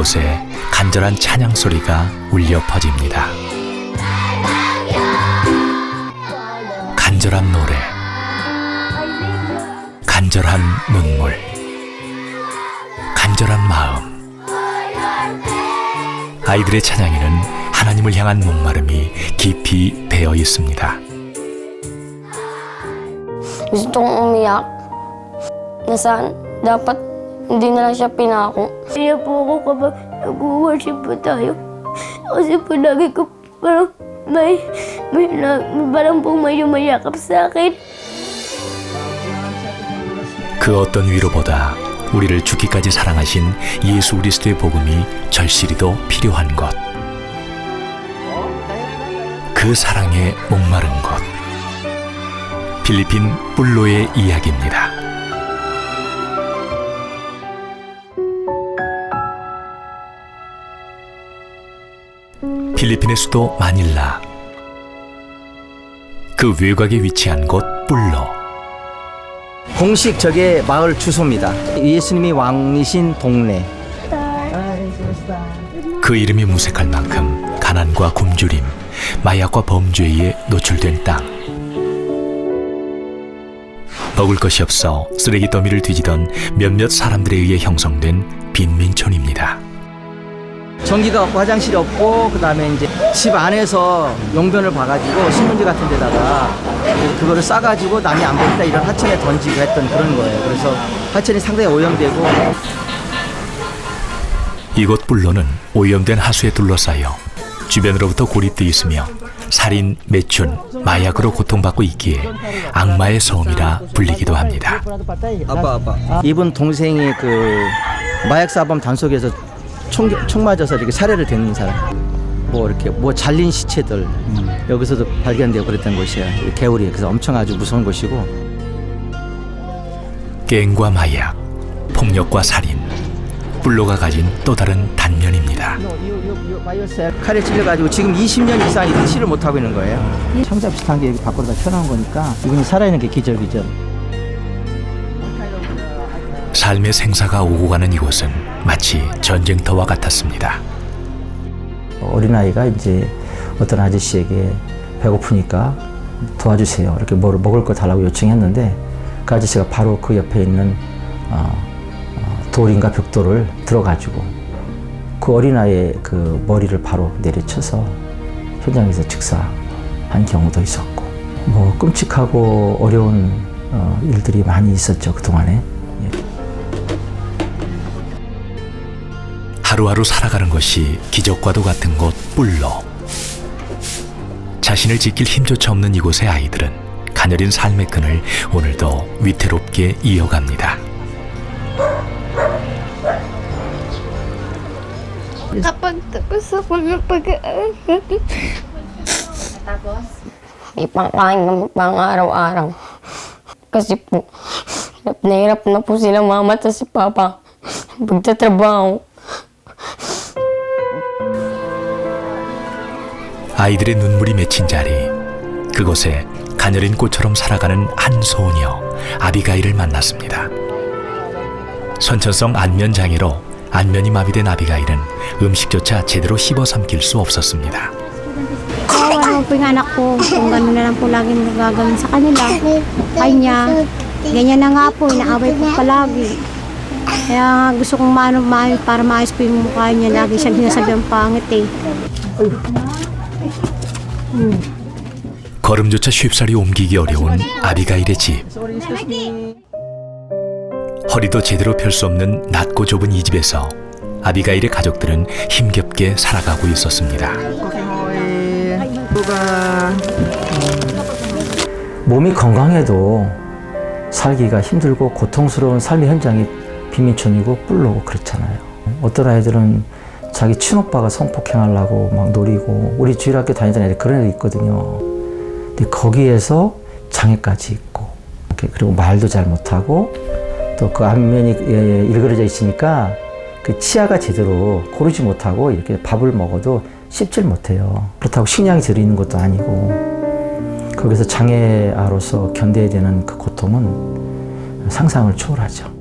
그곳에 간절한 찬양 소리가 울려 퍼집니다. 간절한 노래, 간절한 눈물, 간절한 마음. 아이들의 찬양에는 하나님을 향한 목마름이 깊이 배어 있습니다. Gusto kong umiyak. Nasaan dapat hindi na lang siya pinako. Kaya po ako kapag nag-worship po tayo. Kasi po lagi ko parang parang po may yumayakap sa akin. 그 어떤 위로보다 우리를 죽기까지 사랑하신 예수 그리스도의 복음이 절실히도 필요한 것. 그 사랑에 목마른 것. 필리핀 뿔로의 이야기입니다. 필리핀의 수도 마닐라. 그 외곽에 위치한 곳 뿔로. 공식 저게 마을 주소입니다. 예수님이 왕이신 동네. 그 이름이 무색할 만큼 가난과 굶주림, 마약과 범죄에 노출된 땅. 먹을 것이 없어 쓰레기 더미를 뒤지던 몇몇 사람들에 의해 형성된 빈민촌입니다. 전기가 없고 화장실이 없고 그다음에 이제 집 안에서 용변을 봐가지고 신문지 같은 데다가 그거를 싸가지고 남이 안 보니까 이런 하천에 던지고 했던 그런 거예요. 그래서 하천이 상당히 오염되고. 이곳 뿔로는 오염된 하수에 둘러싸여 주변으로부터 고립돼 있으며 살인, 매춘, 마약으로 고통받고 있기에 악마의 섬이라 불리기도 합니다. 이분 동생이 그 마약사범 단속에서 총 맞아서 이렇게 살해를 된 사람. 뭐 이렇게 뭐 잘린 시체들 여기서도 발견되고 그랬던 곳이야. 개울이. 그래서 엄청 아주 무서운 곳이고. 갱과 마약, 폭력과 살인, 뿔로가 가진 또 다른 단면입니다. 칼에 찔려가지고 지금 20년 이상 이렇게 치를 못하고 있는 거예요. 청자 비슷한 게 여기 밖으로 다 튀어나온 거니까 이분이 살아있는 게 기절기절. 삶의 생사가 오고 가는 이곳은 마치 전쟁터와 같았습니다. 어린아이가 이제 어떤 아저씨에게 배고프니까 도와주세요. 이렇게 뭘 먹을 거 달라고 요청했는데 그 아저씨가 바로 그 옆에 있는 돌인가 벽돌을 들어가지고 그 어린아이의 그 머리를 바로 내리쳐서 현장에서 즉사한 경우도 있었고 뭐 끔찍하고 어려운 일들이 많이 있었죠, 그동안에. 하루하루 살아가는 것이 기적과도 같은 곳 뿔로. 자신을 지킬 힘조차 없는 이곳의 아이들은 가녀린 삶의 끈을 오늘도 위태롭게 이어갑니다. Kapag tapos ako ng pag-aaral, may pangkain kami pang araw-araw. Kasi po, hirap na po sila mama at si papa pagtatrabaho. 아이들의 눈물이 맺힌 자리, 그곳에 가녀린 꽃처럼 살아가는 한 소녀 아비가일을 만났습니다. 선천성 안면 장애로 안면이 마비된 아비가일은 음식조차 제대로 씹어 삼킬 수 없었습니다. Kawawa naman po yung anak ko, kung gano'n na lang po lagi nagagawin sa kanila. Kanya, ganyan na nga po, inaaway po palagi. Kaya nga gusto kong para maayos po yung mukha niya, lagi siyang sinasabi ang pangit eh. 걸음조차 쉽사리 옮기기 어려운 아비가일의 집. 허리도 제대로 펼 수 없는 낮고 좁은 이 집에서 아비가일의 가족들은 힘겹게 살아가고 있었습니다. 몸이 건강해도 살기가 힘들고 고통스러운 삶의 현장이 빈민촌이고 뿔로고 그렇잖아요. 어떤 아이들은 자기 친오빠가 성폭행하려고 막 노리고 우리 주일학교 다니던 애들 그런 애들 있거든요. 근데 거기에서 장애까지 있고 그리고 말도 잘 못하고 또 그 안면이 일그러져 있으니까 그 치아가 제대로 고르지 못하고 이렇게 밥을 먹어도 씹질 못해요. 그렇다고 식량이 들어있는 것도 아니고 거기서 장애아로서 견뎌야 되는 그 고통은 상상을 초월하죠.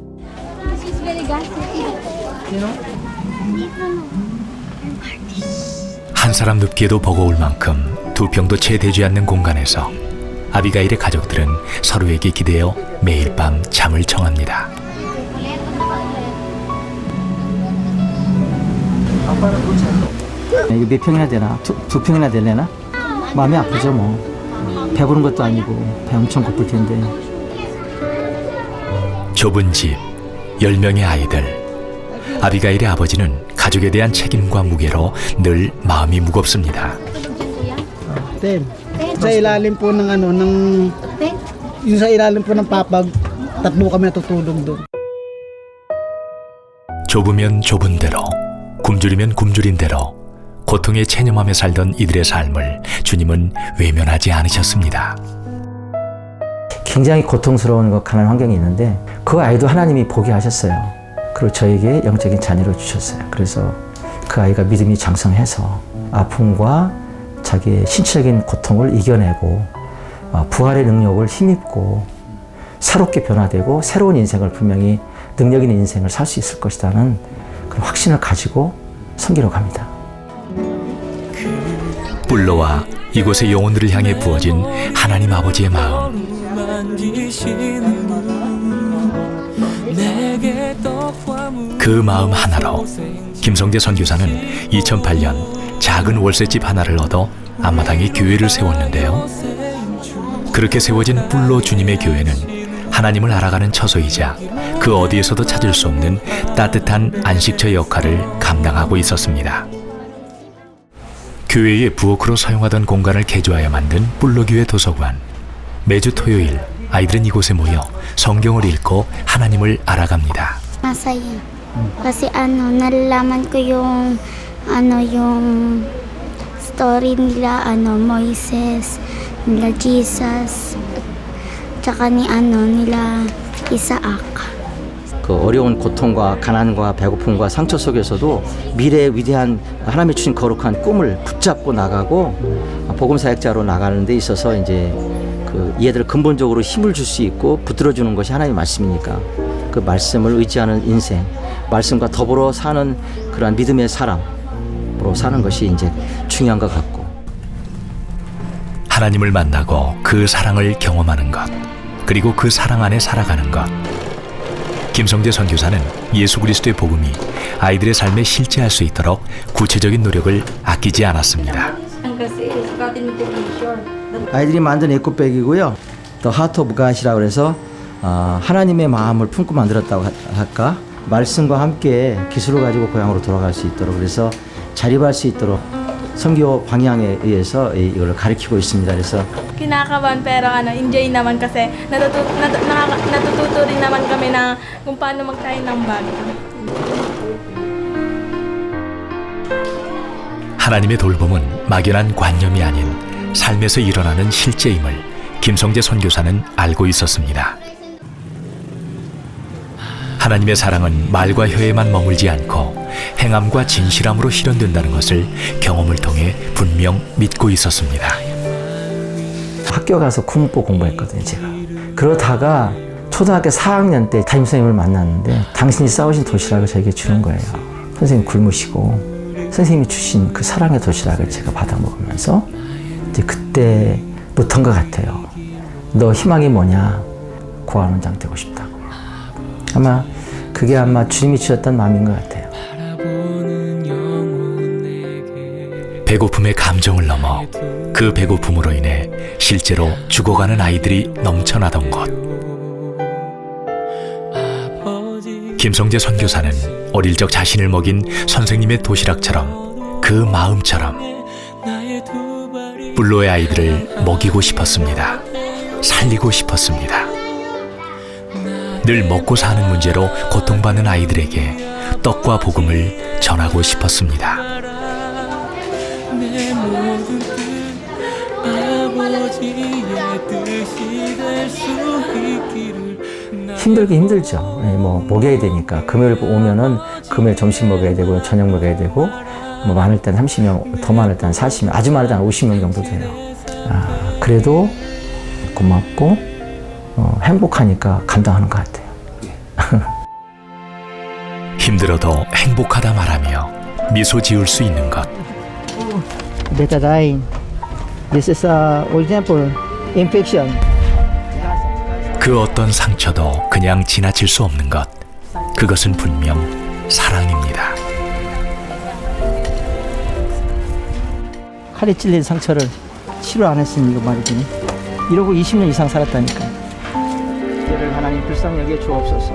한 사람 눕기에도 버거울 만큼 두 평도 채 되지 않는 공간에서 아비가일의 가족들은 서로에게 기대어 매일 밤 잠을 청합니다. 이게 몇 평이나 되나? 두 평이나 되려나? 마음이 아프죠 뭐. 배부른 것도 아니고 배 엄청 고플 텐데. 좁은 집, 10명의 아이들. 아비가일의 아버지는 가족에 대한 책임과 무게로 늘 마음이 무겁습니다. Ten. Sa ilalim po ng yung sa ilalim po ng papag, tatlo kami natutulog doon. 좁으면 좁은 대로, 굶주리면 굶주린 대로 고통에 체념하며 살던 이들의 삶을 주님은 외면하지 않으셨습니다. 굉장히 고통스러운 가난한 환경이 있는데 그 아이도 하나님이 보게 하셨어요. 그리고 저에게 영적인 자녀를 주셨어요. 그래서 그 아이가 믿음이 장성해서 아픔과 자기의 신체적인 고통을 이겨내고 부활의 능력을 힘입고 새롭게 변화되고 새로운 인생을 분명히 능력 있는 인생을 살 수 있을 것이라는 그런 확신을 가지고 섬기러 갑니다. 뿔로와 이곳의 영혼들을 향해 부어진 하나님 아버지의 마음. 그 마음 하나로 김성재 선교사는 2008년 작은 월세집 하나를 얻어 앞마당에 교회를 세웠는데요. 그렇게 세워진 뿔로 주님의 교회는 하나님을 알아가는 처소이자 그 어디에서도 찾을 수 없는 따뜻한 안식처 역할을 감당하고 있었습니다. 교회의 부엌으로 사용하던 공간을 개조하여 만든 뿔로교회 도서관. 매주 토요일 아이들은 이곳에 모여 성경을 읽고 하나님을 알아갑니다. Masaya. Kasi nalalaman ko yung story nila, Moises, nila Jesus, tsaka nila Isaac. 그 어려운 고통과 가난과 배고픔과 상처 속에서도 미래의 위대한 하나님이 주신 거룩한 꿈을 붙잡고 나가고 복음 사역자로 나가는 데 있어서 이제 그 얘들 근본적으로 힘을 줄 수 있고 붙들어 주는 것이 하나님의 말씀이니까 그 말씀을 의지하는 인생, 말씀과 더불어 사는 그러한 믿음의 사람으로 사는 것이 이제 중요한 것 같고. 하나님을 만나고 그 사랑을 경험하는 것, 그리고 그 사랑 안에 살아가는 것. 김성재 선교사는 예수 그리스도의 복음이 아이들의 삶에 실제할 수 있도록 구체적인 노력을 아끼지 않았습니다. 아이들이 만든 에코백이고요. The Heart of God이라고 해서 하나님의 마음을 품고 만들었다고 할까? 말씀과 함께 기술을 가지고 고향으로 돌아갈 수 있도록 그래서 자립할 수 있도록 선교 방향에 의해서 이걸 가르치고 있습니다. 그래서 kinakabahan pero enjoy naman kasi natututo rin naman kami na kung paano magtayo ng bag. 하나님의 돌봄은 막연한 관념이 아닌 삶에서 일어나는 실제임을 김성재 선교사는 알고 있었습니다. 하나님의 사랑은 말과 혀에만 머물지 않고 행함과 진실함으로 실현된다는 것을 경험을 통해 분명 믿고 있었습니다. 학교 가서 국문법 공부했거든요, 제가. 그러다가 초등학교 4학년 때 담임 선생님을 만났는데 당신이 싸우신 도시락을 저에게 주는 거예요. 선생님 굶으시고 선생님이 주신 그 사랑의 도시락을 제가 받아 먹으면서 이제 그때부터인 것 같아요. 너 희망이 뭐냐? 고아원장 되고 싶다고. 아마 그게 아마 주님이 주셨던 마음인 것 같아요. 배고픔의 감정을 넘어 그 배고픔으로 인해 실제로 죽어가는 아이들이 넘쳐나던 곳. 김성재 선교사는 어릴 적 자신을 먹인 선생님의 도시락처럼 그 마음처럼 뿔로의 아이들을 먹이고 싶었습니다. 살리고 싶었습니다. 늘 먹고 사는 문제로 고통받는 아이들에게 떡과 복음을 전하고 싶었습니다. 힘들긴 힘들죠. 뭐 먹여야 되니까 금요일 오면은 금요일 점심 먹여야 되고 저녁 먹여야 되고 뭐 많을 땐 30명, 더 많을 땐 40명, 아주 많을 땐 50명 정도 돼요. 그래도 고맙고 행복하니까 감당하는 것 같아요. 힘들어도 행복하다 말하며 미소 지을 수 있는 것. betadine. This is for example, infection. 그 어떤 상처도 그냥 지나칠 수 없는 것. 그것은 분명 사랑입니다. 칼에 찔린 상처를 치료 안 했으니 이거 말이 되니? 이러고 20년 이상 살았다니까. 이를 하나님 불쌍히 여기에 주옵소서.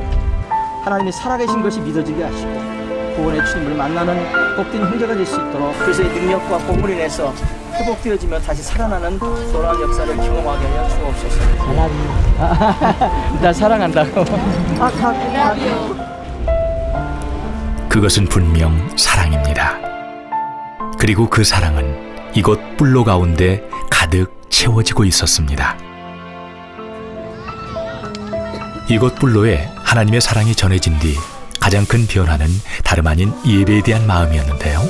하나님이 살아계신 것이 믿어지게 하시고 구원의 주님을 만나는 복된 형제가 될 수 있도록 그래서 이 능력과 복을 인해서 회복되어지며 다시 살아나는 놀라운 역사를 경험하게 하여 주옵소서. 나 사랑한다고. 그것은 분명 사랑입니다. 그리고 그 사랑은 이곳 뿔로 가운데 가득 채워지고 있었습니다. 이곳 뿔로에 하나님의 사랑이 전해진 뒤 가장 큰 변화는 다름 아닌 예배에 대한 마음이었는데요.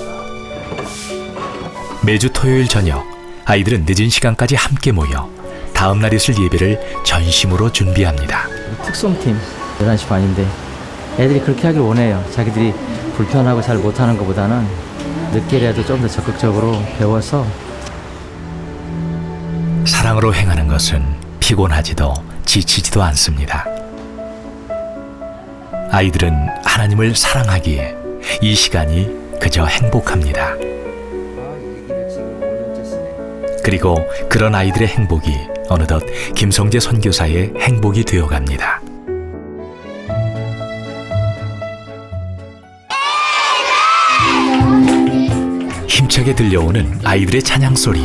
매주 토요일 저녁 아이들은 늦은 시간까지 함께 모여 다음 날 있을 예배를 전심으로 준비합니다. 특송팀 11시 반인데 애들이 그렇게 하길 원해요. 자기들이 불편하고 잘 못하는 것보다는 늦게라도 좀 더 적극적으로 배워서 사랑으로 행하는 것은 피곤하지도 지치지도 않습니다. 아이들은 하나님을 사랑하기에 이 시간이 그저 행복합니다. 그리고 그런 아이들의 행복이 어느덧 김성재 선교사의 행복이 되어갑니다. 힘차게 들려오는 아이들의 찬양 소리.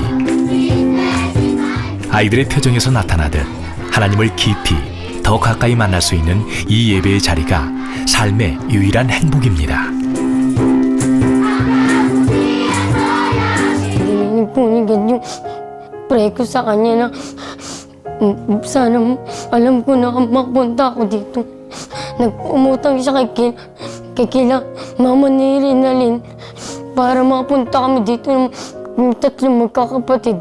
아이들의 표정에서 나타나듯 하나님을 깊이 더 가까이 만날 수 있는 이 예배의 자리가 삶의 유일한 행복입니다. Dininig po ni God yung pray ko sa kanya na sana alam ko na makapunta ako dito. Nag-umutang siya kay kila Mama ni Rinalyn para makapunta kami dito ng tatlong magkakapatid.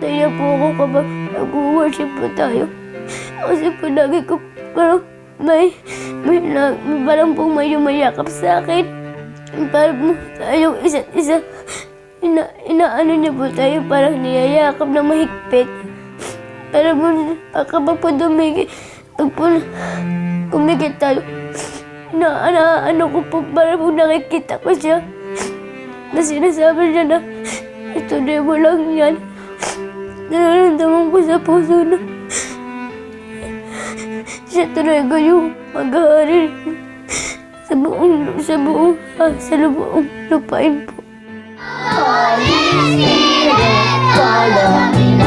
Kaya po ako kapag nag-worship po tayo. Kasi po lagi ko parang parang po may yumayakap sa akin. Parang po tayong isa't isa. Inaano niya po tayo parang niyayakap na mahigpit. Parang po kapag po pag po kumikit tayo, ano ko po parang po nakikita ko siya. Na sinasabi niya na ito na mo lang yan. Nararamdaman ko sa puso na siya talaga yung mag-aaral sa buong lupain po. I need your anointing.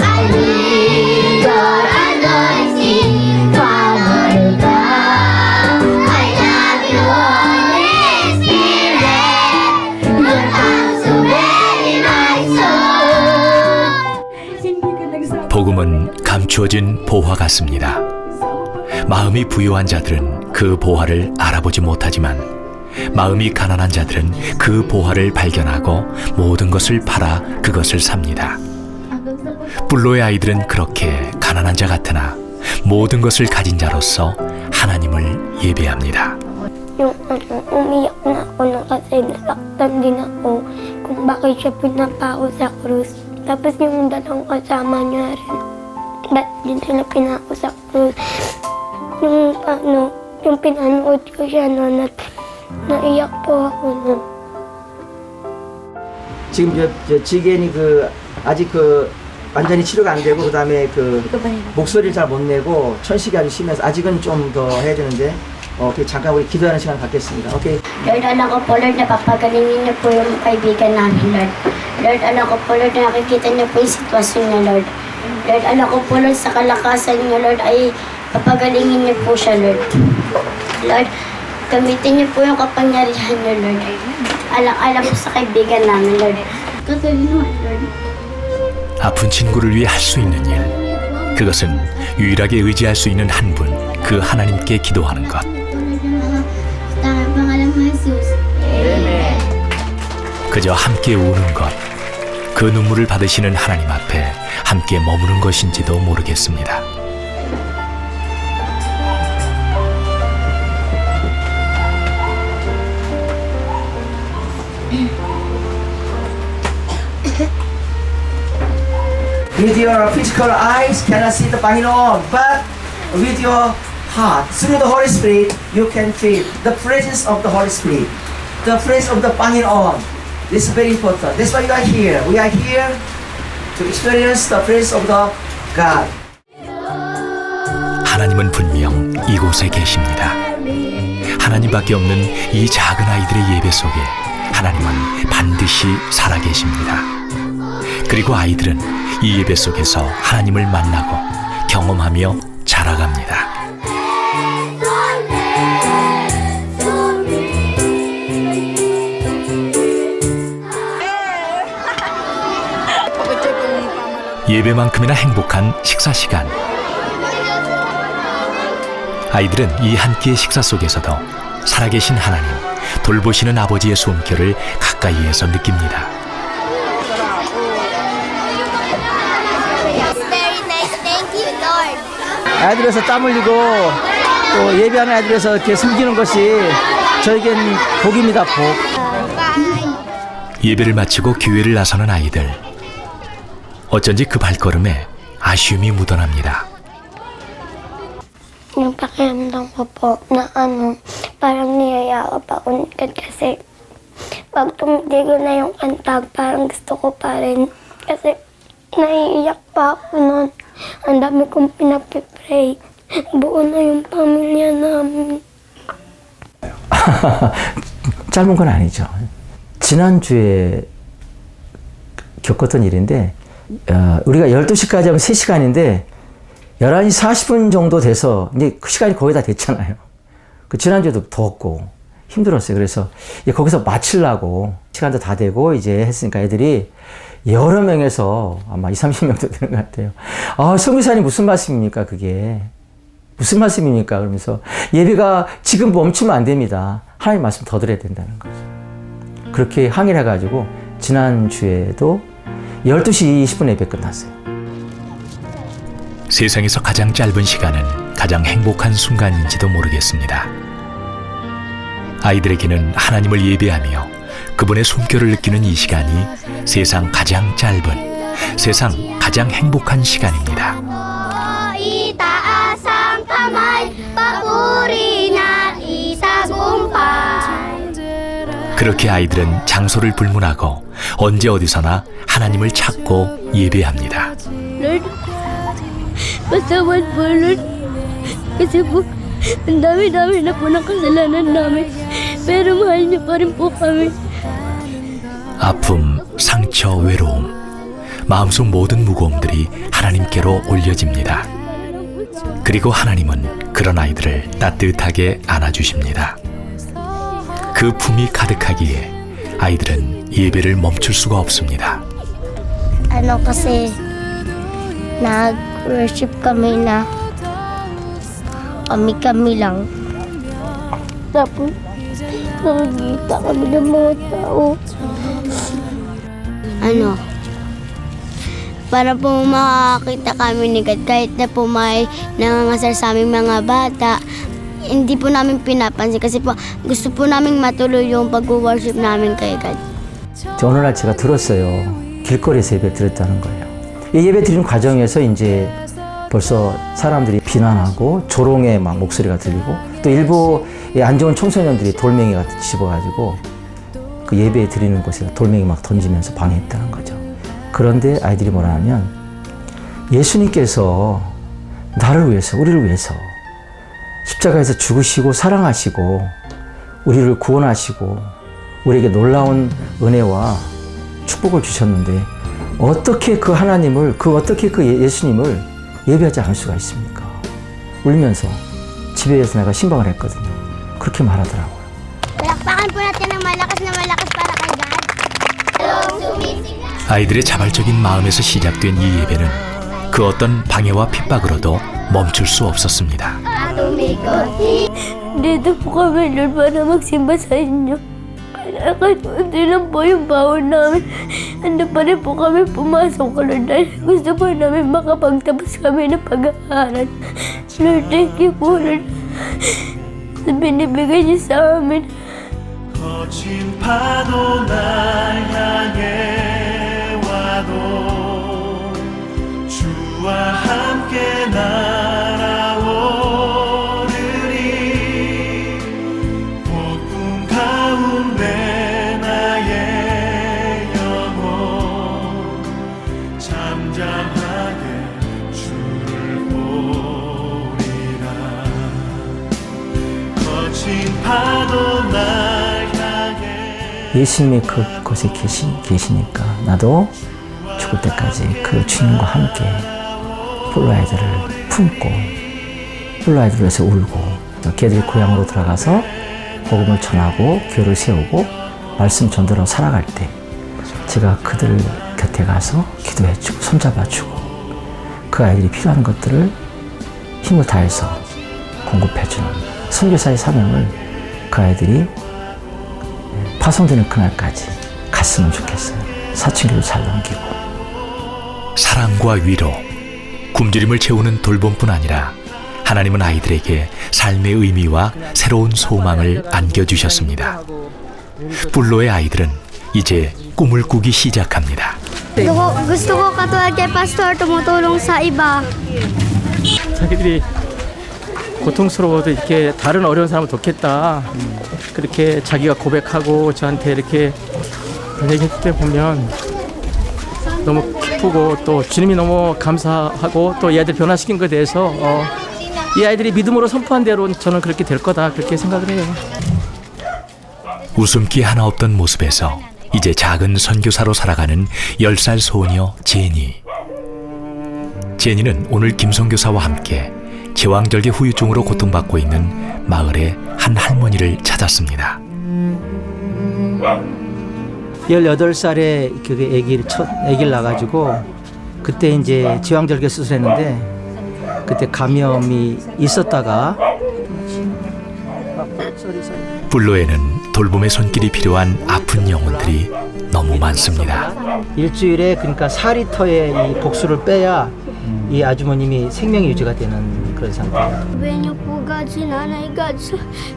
I need your anointing. Father God, I love you, Holy Spirit. You come so very my soul. 복음은 감추어진 보화 같습니다. 마음이 부유한 자들은 그 보화를 알아보지 못하지만 마음이 가난한 자들은 그 보화를 발견하고 모든 것을 팔아 그것을 삽니다. 뿔로의 아이들은 그렇게 가난한 자 같으나 모든 것을 가진 자로서 하나님을 예배합니다. Yung umiyak na ako na kasi nasaktan din ako kung bakit siya pinapako sa krus. Tapos yung dalawang kasama niya rin, ba't din sila pinako sa krus. Yung pinanood ko siya noon at naiyak po ako noon. 지금 저 지겐이 아직 완전히 치료가 안 되고 그다음에 목소리를 잘 못 내고 천식이 아주 심해서 아직은 좀 더 해야 되는데 Okay, 잠깐 우리 기도하는 시간 갖겠습니다. Okay. Lord, alam ko po, Lord, napapagalingin niyo po yung kaibigan namin, Lord. Lord, alam ko po, Lord, nakikita niyo po yung sitwasyon niya, Lord. Lord, alam ko po, Lord, sa kalakasan niyo, Lord, ay papagalingin niyo po siya, Lord. Lord, gamitin niyo po yung kapangyarihan niyo, Lord. Alam ko sa kaibigan namin, Lord. Katalino, Lord. 아픈 친구를 위해 할 수 있는 일, 그것은 유일하게 의지할 수 있는 한 분, 그 하나님께 기도하는 것. 그저 함께 우는 것, 그 눈물을 받으시는 하나님 앞에 함께 머무는 것인지도 모르겠습니다. With your physical eyes, cannot see the Panginoon, but with your heart, through the Holy Spirit, you can feel the presence of the Holy Spirit, the presence of the Panginoon. This is very important. That's why you are here. We are here to experience the presence of the God. 하나님은 분명 이곳에 계십니다. 하나님밖에 없는 이 작은 아이들의 예배 속에 하나님은 반드시 살아계십니다. 그리고 아이들은 이 예배 속에서 하나님을 만나고 경험하며 자라갑니다. 예배만큼이나 행복한 식사 시간. 아이들은 이 한 끼의 식사 속에서도 살아계신 하나님, 돌보시는 아버지의 숨결을 가까이에서 느낍니다. 아이들에서 땀 흘리고 또 예배하는 아이들에서 이렇게 섬기는 것이 저에겐 복입니다, 복. 예배를 마치고 교회를 나서는 아이들. 어쩐지 그 발걸음에 아쉬움이 묻어납니다. Yung pakiramdam ko po na parang niyayakap ako ni God kasi pag tumitigo na yung kantag, parang gusto ko pa rin. Kasi naiiyak pa ako noon. Ang dami kong pinapipray. Buo na yung pamilya namin. 짧은 건 아니죠. 지난주에 겪었던 일인데 우리가 12시까지 하면 3시간인데 11시 40분 정도 돼서 이제 그 시간이 거의 다 됐잖아요. 그 지난주에도 더웠고 힘들었어요. 그래서 이제 거기서 마치려고 시간도 다 되고 이제 했으니까 애들이 여러 명에서 아마 30명도 되는 것 같아요. 성교사님 무슨 말씀입니까 그게? 무슨 말씀입니까? 그러면서 예배가 지금 멈추면 안 됩니다. 하나님 말씀 더 들어야 된다는 거죠. 그렇게 항의를 해가지고 지난주에도 12시 20분에 예배 끝났어요. 세상에서 가장 짧은 시간은 가장 행복한 순간인지도 모르겠습니다. 아이들에게는 하나님을 예배하며 그분의 숨결을 느끼는 이 시간이 세상 가장 짧은, 세상 가장 행복한 시간입니다. Itaas ang kamay, papuri na itagumpay. 그렇게 아이들은 장소를 불문하고 언제 어디서나 하나님을 찾고 예배합니다. Lord, pasawad po, Lord. Kasi po, ang dami-dami na po ng kasalanan namin. Pero mahal niyo pa rin po kami. 아픔, 상처, 외로움, 마음속 모든 무거움들이 하나님께로 올려집니다. 그리고 하나님은 그런 아이들을 따뜻하게 안아주십니다. 그 품이 가득하기에 아이들은 예배를 멈출 수가 없습니다. Kasi nag-worship kami na kami-kami lang. Tapos, nakikita kami ng mga tao. Para po makakita kami ni God, kahit na po may nangangasar sa aming mga bata, hindi po namin pinapansin kasi po gusto po namin matuloy yung pag-worship namin kay God. 어느 날 제가 들었어요. 길거리에서 예배 드렸다는 거예요. 이 예배 드리는 과정에서 이제 벌써 사람들이 비난하고 조롱의 막 목소리가 들리고 또 일부 안 좋은 청소년들이 돌멩이 같은 집어가지고 그 예배 드리는 곳에 돌멩이 막 던지면서 방해했다는 거죠. 그런데 아이들이 뭐라 하면 예수님께서 나를 위해서, 우리를 위해서 십자가에서 죽으시고 사랑하시고 우리를 구원하시고 우리에게 놀라운 은혜와 축복을 주셨는데 어떻게 그 하나님을, 어떻게 그 예수님을 예배하지 않을 수가 있습니까? 울면서 집에서 내가 신방을 했거든요. 그렇게 말하더라고요. Palakpakan po natin ng malakas na malakas para kay God. 아이들의 자발적인 마음에서 시작된 이 예배는 그 어떤 방해와 핍박으로도 멈출 수 없었습니다. Dito po kami Lord para magsimba sa inyo. Kaya kahit unti lang po yung bawon namin, ando pa rin po kami pumasok Lord dahil gusto po namin makapagtapos kami ng pag-aaral. Lord, thank you po Lord sa binibigay niyo sa amin. 거친 파도 날 향해 와도 주와 함께 날아오르리 폭풍 가운데 나의 영혼 잠잠하게 주를 보리라 거친 파도 날 예수님이 그곳에 계시니까 나도 죽을 때까지 그 주님과 함께 폴로 아이들을 품고 폴로 아이들을 위해서 울고 걔들이 고향으로 들어가서 복음을 전하고 교회를 세우고 말씀 전도로 살아갈 때 제가 그들 곁에 가서 기도해주고 손잡아주고 그 아이들이 필요한 것들을 힘을 다해서 공급해주는 선교사의 사명을 그 아이들이 파송되는 그날까지 갔으면 좋겠어요. 사춘기를 잘 넘기고. 사랑과 위로, 굶주림을 채우는 돌봄뿐 아니라 하나님은 아이들에게 삶의 의미와 새로운 소망을 안겨주셨습니다. 뿔로의 아이들은 이제 꿈을 꾸기 시작합니다. Gusto ko katulad kay Pastor tumutulong sa iba. 자기들이 고통스러워도 이렇게 다른 어려운 사람을 돕겠다. 그렇게 자기가 고백하고 저한테 이렇게 얘기했을 때 보면 너무 기쁘고 또 주님이 너무 감사하고 또 이 아이들 변화시킨 것에 대해서 이 아이들이 믿음으로 선포한 대로 저는 그렇게 될 거다 그렇게 생각을 해요. 웃음기 하나 없던 모습에서 이제 작은 선교사로 살아가는 10살 소녀 제니. 제니는 오늘 김선교사와 함께 제왕절개 후유증으로 고통받고 있는 마을의 한 할머니를 찾았습니다. 18살에 그게 아기를 낳아가지고 그때 이제 제왕절개 수술했는데 그때 감염이 있었다가 뿔로에는 돌봄의 손길이 필요한 아픈 영혼들이 너무 많습니다. 일주일에 그러니까 4리터의 이 복수를 빼야 이 아주머님이 생명이 유지가 되는 그런 상태예요. Sabihin niyo po God, si Nanay God,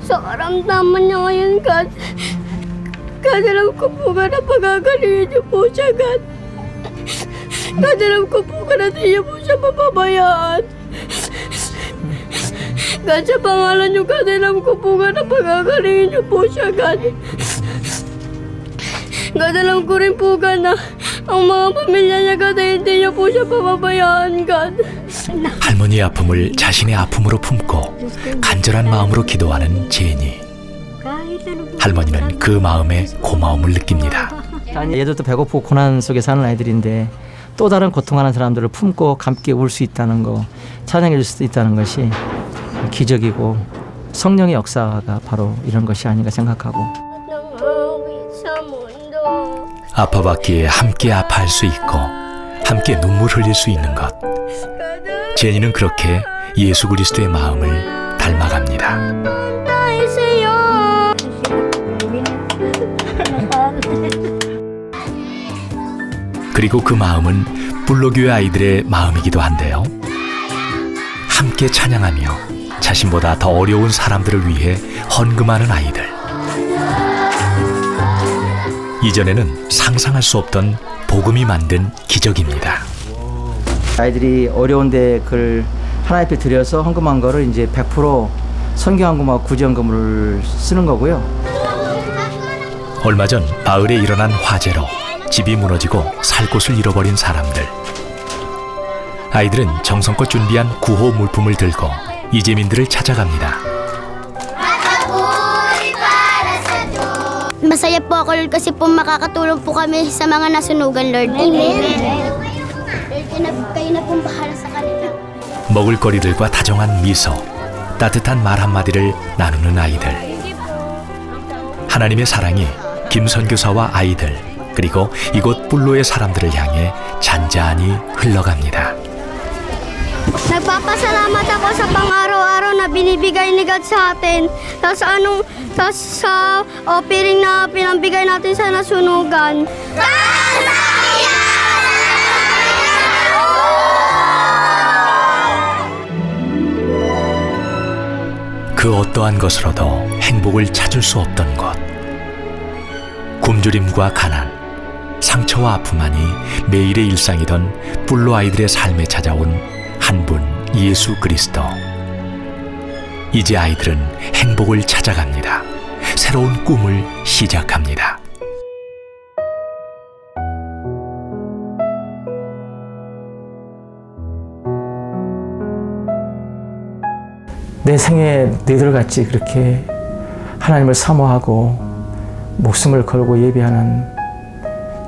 sa karamdaman niya ngayon God. God, alam ko po God na pagagalingin niyo po siya God. God, alam ko po God na di niyo po siya mapabayaan. God, sa pangalan niyo God, alam ko po God na pagagalingin niyo po siya God. God, alam ko rin po God na ang mga pamilya niya God ay hindi niyo po siya papabayaan God. 할머니의 아픔을 자신의 아픔으로 품고 간절한 마음으로 기도하는 제니. 할머니는 그 마음에 고마움을 느낍니다. 얘들도 배고프고 고난 속에 사는 아이들인데 또 다른 고통하는 사람들을 품고 함께 울 수 있다는 거, 찬양해 줄 수 있다는 것이 기적이고 성령의 역사가 바로 이런 것이 아닌가 생각하고 아파받기에 함께 아파할 수 있고 함께 눈물 흘릴 수 있는 것. 제니는 그렇게 예수 그리스도의 마음을 닮아갑니다. 그리고 그 마음은 뿔로교회 아이들의 마음이기도 한데요. 함께 찬양하며 자신보다 더 어려운 사람들을 위해 헌금하는 아이들. 이전에는 상상할 수 없던 복음이 만든 기적입니다. 아이들이 어려운데 그걸 하나님 앞에 드려서 헌금한 거를 이제 100% 선교헌금하고 구제헌금을 쓰는 거고요. 얼마 전 마을에 일어난 화재로 집이 무너지고 살 곳을 잃어버린 사람들. 아이들은 정성껏 준비한 구호 물품을 들고 이재민들을 찾아갑니다. Masaya po ako Lord kasi po makakatulong po kami sa mga nasunugan, Lord. Amen. Lord, kayo na pong bahala sa kanila. 먹을거리들과 다정한 미소, 따뜻한 말 한마디를 나누는 아이들. 하나님의 사랑이 김 선교사와 아이들, 그리고 이곳 뿔로의 사람들을 향해 잔잔히 흘러갑니다. Nagpapasalamat ako sa pang-araw-araw na binibigay ni God sa atin. Sa offering na pinambigay natin sa nasunugan. 그 어떠한 것으로도 행복을 찾을 수 없던 것. 굶주림과 가난, 상처와 아픔만이 매일의 일상이던 뿔로 아이들의 삶에 찾아온 한 분 예수 그리스도. 이제 아이들은 행복을 찾아갑니다. 새로운 꿈을 시작합니다. 내 생에 너희들같이 그렇게 하나님을 사모하고 목숨을 걸고 예배하는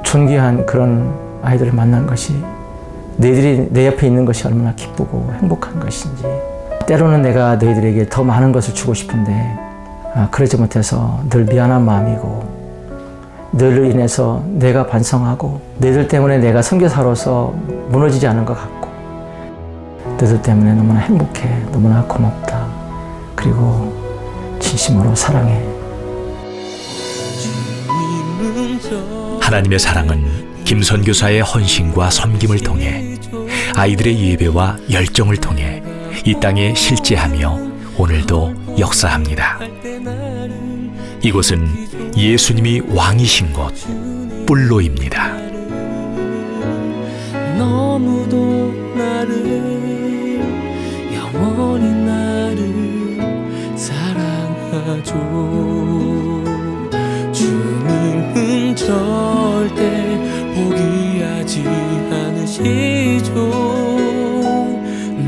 존귀한 그런 아이들을 만난 것이 너희들이 내 옆에 있는 것이 얼마나 기쁘고 행복한 것인지. 때로는 내가 너희들에게 더 많은 것을 주고 싶은데 그러지 못해서 늘 미안한 마음이고, 너희를 인해서 내가 반성하고 너희들 때문에 내가 선교사로서 무너지지 않은 것 같고, 너희들 때문에 너무나 행복해, 너무나 고맙다, 그리고 진심으로 사랑해. 하나님의 사랑은 김 선교사의 헌신과 섬김을 통해, 아이들의 예배와 열정을 통해 이 땅에 실제하며 오늘도 역사합니다. 이곳은 예수님이 왕이신 곳 뿔로입니다. 너무도 나를 영원히 나를 사랑하죠. 주님은 절대 포기하지 않으시죠.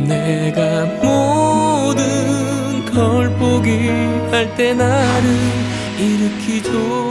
내가 모든 걸 포기할 때 나를 일으키죠.